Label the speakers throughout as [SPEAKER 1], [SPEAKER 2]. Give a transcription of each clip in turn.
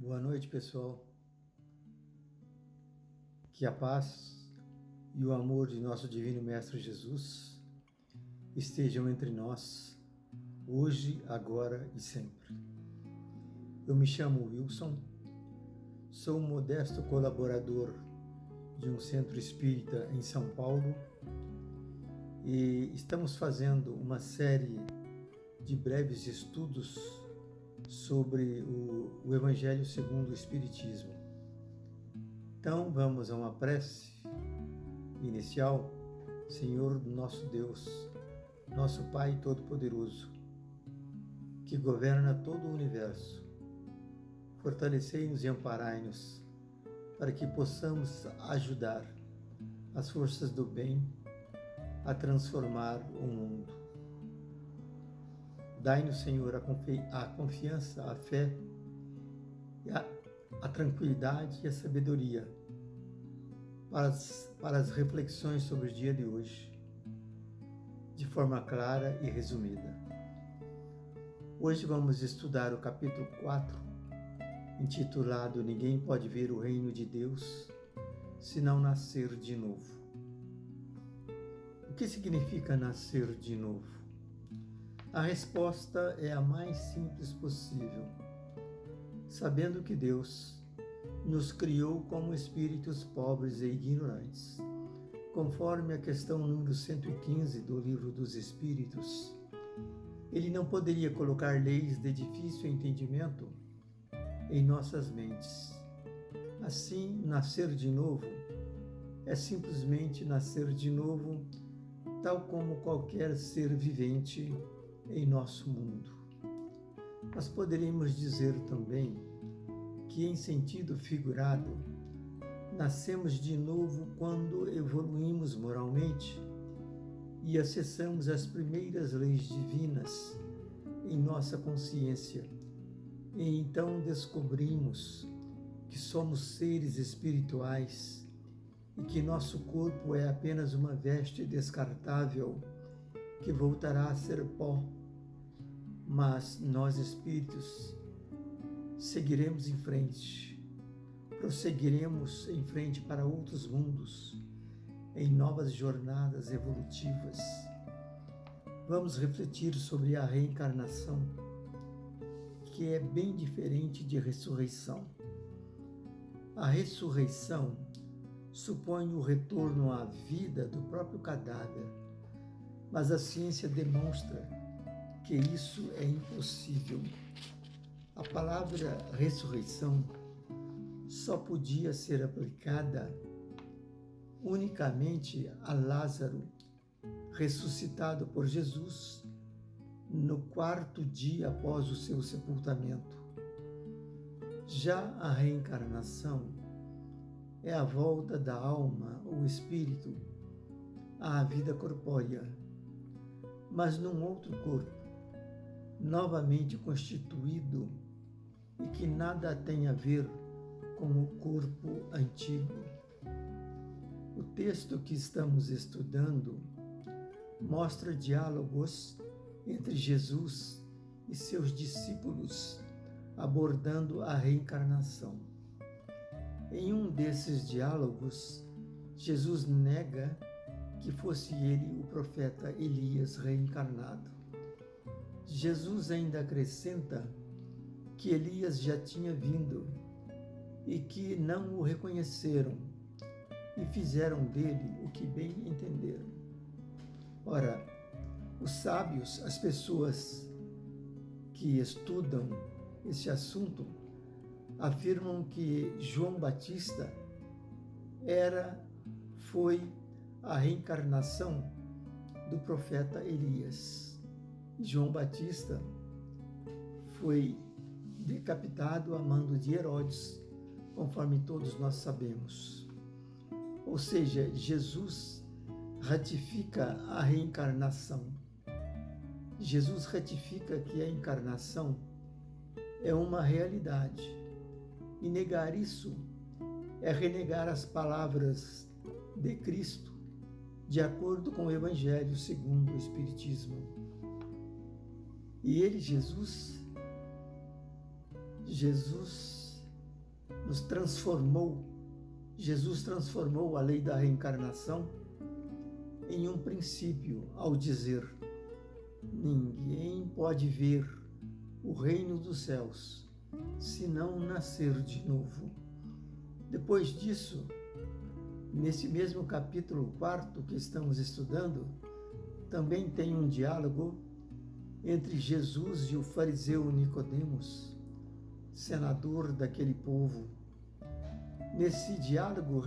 [SPEAKER 1] Boa noite, pessoal. Que a paz e o amor de nosso Divino Mestre Jesus estejam entre nós, hoje, agora e sempre. Eu me chamo Wilson, sou um modesto colaborador de um centro espírita em São Paulo e estamos fazendo uma série de breves estudos sobre o Evangelho segundo o Espiritismo. Então vamos a uma prece inicial. Senhor nosso Deus, nosso Pai Todo-Poderoso, que governa todo o universo, fortalecei-nos e amparai-nos para que possamos ajudar as forças do bem a transformar o mundo. Dai-nos, Senhor, a confiança, a fé, a tranquilidade e a sabedoria para as reflexões sobre o dia de hoje, de forma clara e resumida. Hoje vamos estudar o capítulo 4, intitulado Ninguém pode ver o reino de Deus se não nascer de novo. O que significa nascer de novo? A resposta é a mais simples possível. Sabendo que Deus nos criou como espíritos pobres e ignorantes, conforme a questão número 115 do Livro dos Espíritos, Ele não poderia colocar leis de difícil entendimento em nossas mentes. Assim, nascer de novo é simplesmente nascer de novo, tal como qualquer ser vivente em nosso mundo. Nós poderíamos dizer também que, em sentido figurado, nascemos de novo quando evoluímos moralmente e acessamos as primeiras leis divinas em nossa consciência, e então descobrimos que somos seres espirituais e que nosso corpo é apenas uma veste descartável que voltará a ser pó, mas nós espíritos seguiremos em frente, prosseguiremos em frente para outros mundos, em novas jornadas evolutivas. Vamos refletir sobre a reencarnação, que é bem diferente de ressurreição. A ressurreição supõe o retorno à vida do próprio cadáver, mas a ciência demonstra que isso é impossível. A palavra ressurreição só podia ser aplicada unicamente a Lázaro, ressuscitado por Jesus no 4º dia após o seu sepultamento. Já a reencarnação é a volta da alma ou espírito à vida corpórea, mas num outro corpo, novamente constituído e que nada tem a ver com o corpo antigo. O texto que estamos estudando mostra diálogos entre Jesus e seus discípulos abordando a reencarnação. Em um desses diálogos, Jesus nega que fosse ele o profeta Elias reencarnado. Jesus ainda acrescenta que Elias já tinha vindo e que não o reconheceram e fizeram dele o que bem entenderam. Ora, os sábios, as pessoas que estudam esse assunto, afirmam que João Batista foi a reencarnação do profeta Elias. João Batista foi decapitado a mando de Herodes, conforme todos nós sabemos. Ou seja, Jesus ratifica a reencarnação. Jesus ratifica que a encarnação é uma realidade. E negar isso é renegar as palavras de Cristo, de acordo com o Evangelho segundo o Espiritismo. E ele, Jesus nos transformou, Jesus transformou a lei da reencarnação em um princípio ao dizer: ninguém pode ver o reino dos céus se não nascer de novo. Depois disso, nesse mesmo capítulo 4 que estamos estudando, também tem um diálogo entre Jesus e o fariseu Nicodemos, senador daquele povo. Nesse diálogo,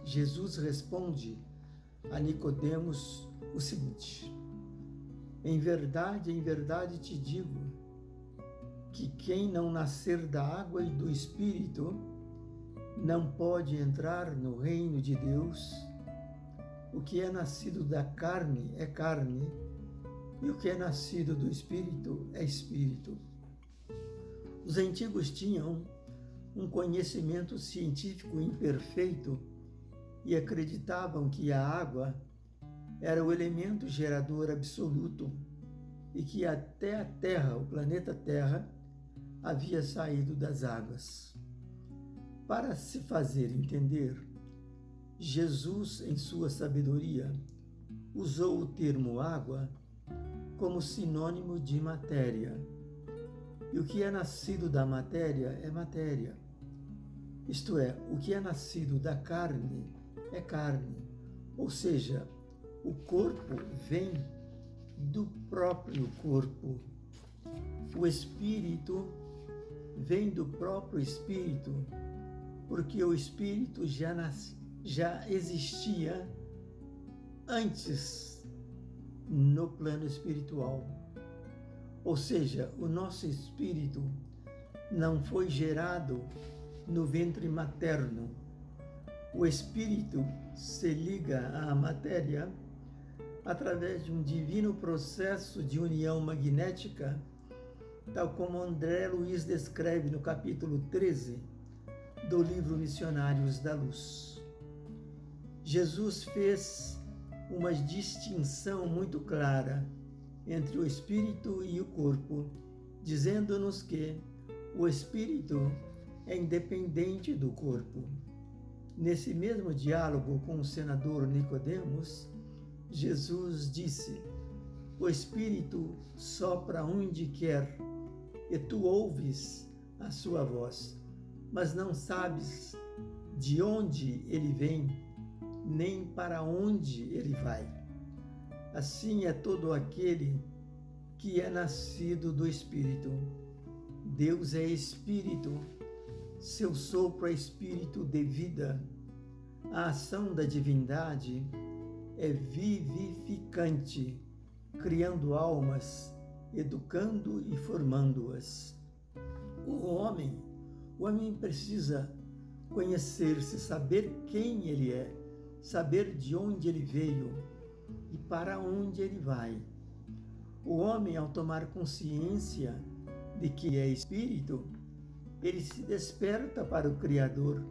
[SPEAKER 1] Jesus responde a Nicodemos o seguinte: em verdade te digo que quem não nascer da água e do Espírito não pode entrar no reino de Deus. O que é nascido da carne é carne, e o que é nascido do Espírito é Espírito. Os antigos tinham um conhecimento científico imperfeito e acreditavam que a água era o elemento gerador absoluto e que até a Terra, o planeta Terra, havia saído das águas. Para se fazer entender, Jesus, em sua sabedoria, usou o termo água como sinônimo de matéria. E o que é nascido da matéria é matéria. Isto é, o que é nascido da carne é carne. Ou seja, o corpo vem do próprio corpo. O espírito vem do próprio espírito, porque o espírito já existia antes no plano espiritual. Ou seja, o nosso espírito não foi gerado no ventre materno. O espírito se liga à matéria através de um divino processo de união magnética, tal como André Luiz descreve no capítulo 13 do livro Missionários da Luz. Jesus fez uma distinção muito clara entre o espírito e o corpo, dizendo-nos que o espírito é independente do corpo. Nesse mesmo diálogo com o senador Nicodemos, Jesus disse: o espírito sopra onde quer, e tu ouves a sua voz, mas não sabes de onde ele vem, nem para onde ele vai. Assim é todo aquele que é nascido do Espírito. Deus é Espírito, seu sopro é Espírito de vida. A ação da divindade é vivificante, criando almas, educando e formando-as. O homem precisa conhecer-se, saber quem ele é, saber de onde ele veio e para onde ele vai. O homem, ao tomar consciência de que é espírito, ele se desperta para o Criador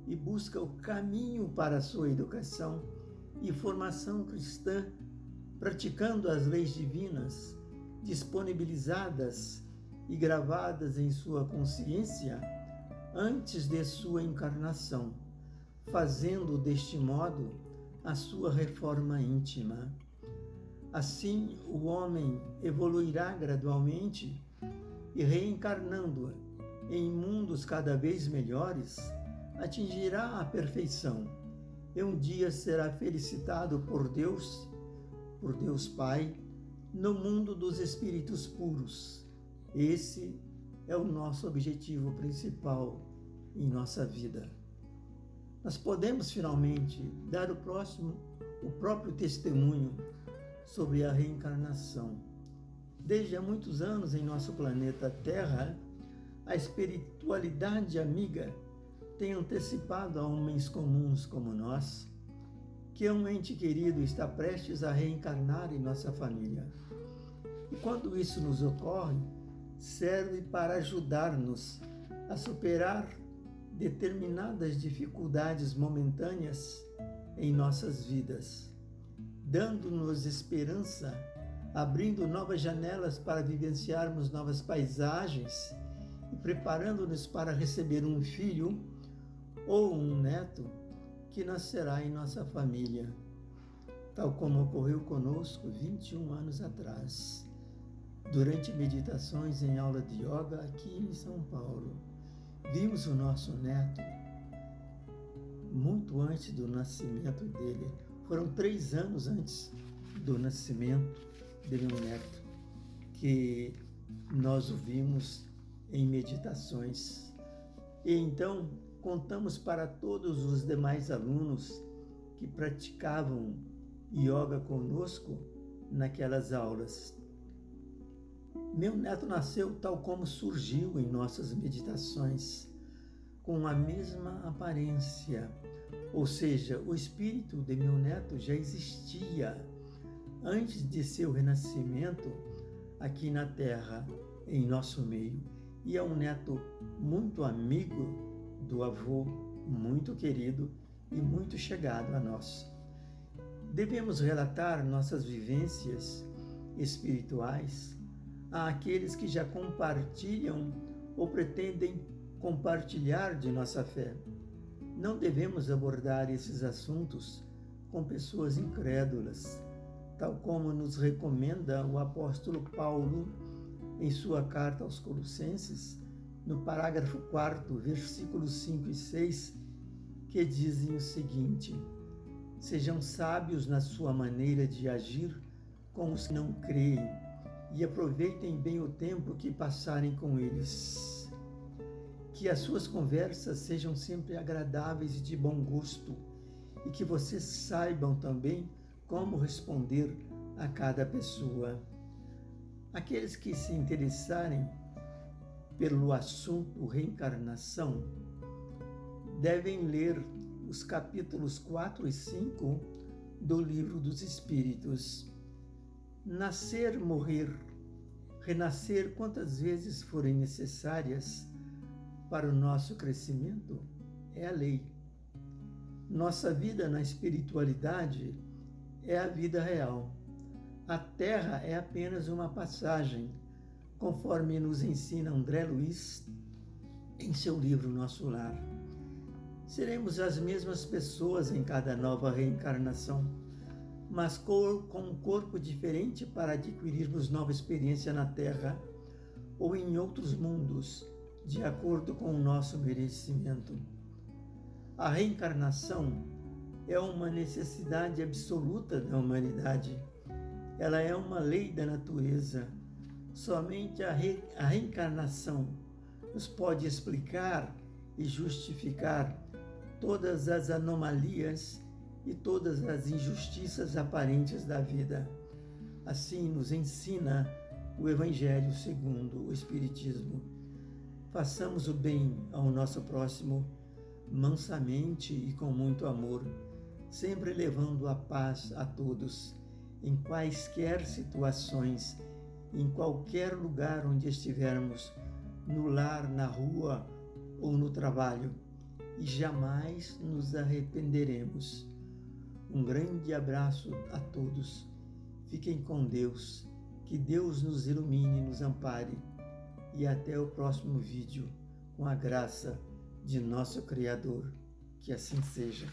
[SPEAKER 1] e busca o caminho para a sua educação e formação cristã, praticando as leis divinas disponibilizadas e gravadas em sua consciência antes de sua encarnação, fazendo deste modo a sua reforma íntima. Assim, o homem evoluirá gradualmente e, reencarnando em mundos cada vez melhores, atingirá a perfeição e um dia será felicitado por Deus Pai, no mundo dos espíritos puros. Esse é o nosso objetivo principal em nossa vida. Nós podemos finalmente dar o próprio testemunho sobre a reencarnação. Desde há muitos anos em nosso planeta Terra, a espiritualidade amiga tem antecipado a homens comuns como nós que um ente querido está prestes a reencarnar em nossa família. E quando isso nos ocorre, serve para ajudar-nos a superar determinadas dificuldades momentâneas em nossas vidas, dando-nos esperança, abrindo novas janelas para vivenciarmos novas paisagens e preparando-nos para receber um filho ou um neto que nascerá em nossa família, tal como ocorreu conosco 21 anos atrás, durante meditações em aula de yoga aqui em São Paulo. Vimos o nosso neto muito antes do nascimento dele. Foram 3 anos antes do nascimento de meu neto que nós o vimos em meditações. E então contamos para todos os demais alunos que praticavam yoga conosco naquelas aulas. Meu neto nasceu tal como surgiu em nossas meditações, com a mesma aparência, ou seja, o espírito de meu neto já existia antes de seu renascimento aqui na Terra, em nosso meio, e é um neto muito amigo do avô, muito querido e muito chegado a nós. Devemos relatar nossas vivências espirituais àqueles que já compartilham ou pretendem compartilhar de nossa fé. Não devemos abordar esses assuntos com pessoas incrédulas, tal como nos recomenda o apóstolo Paulo em sua carta aos Colossenses, no parágrafo 4, versículos 5 e 6, que dizem o seguinte: sejam sábios na sua maneira de agir com os que não creem e aproveitem bem o tempo que passarem com eles. Que as suas conversas sejam sempre agradáveis e de bom gosto, e que vocês saibam também como responder a cada pessoa. Aqueles que se interessarem pelo assunto reencarnação devem ler os capítulos 4 e 5 do Livro dos Espíritos. Nascer, morrer, renascer quantas vezes forem necessárias para o nosso crescimento é a lei. Nossa vida na espiritualidade é a vida real. A Terra é apenas uma passagem, conforme nos ensina André Luiz em seu livro Nosso Lar. Seremos as mesmas pessoas em cada nova reencarnação, mas com um corpo diferente para adquirirmos nova experiência na Terra ou em outros mundos, de acordo com o nosso merecimento. A reencarnação é uma necessidade absoluta da humanidade. Ela é uma lei da natureza. Somente a reencarnação nos pode explicar e justificar todas as anomalias e todas as injustiças aparentes da vida. Assim nos ensina o Evangelho segundo o Espiritismo. Façamos o bem ao nosso próximo mansamente e com muito amor, sempre levando a paz a todos, em quaisquer situações, em qualquer lugar onde estivermos, no lar, na rua ou no trabalho, e jamais nos arrependeremos. Um grande abraço a todos. Fiquem com Deus. Que Deus nos ilumine e nos ampare. E até o próximo vídeo, com a graça de nosso Criador. Que assim seja.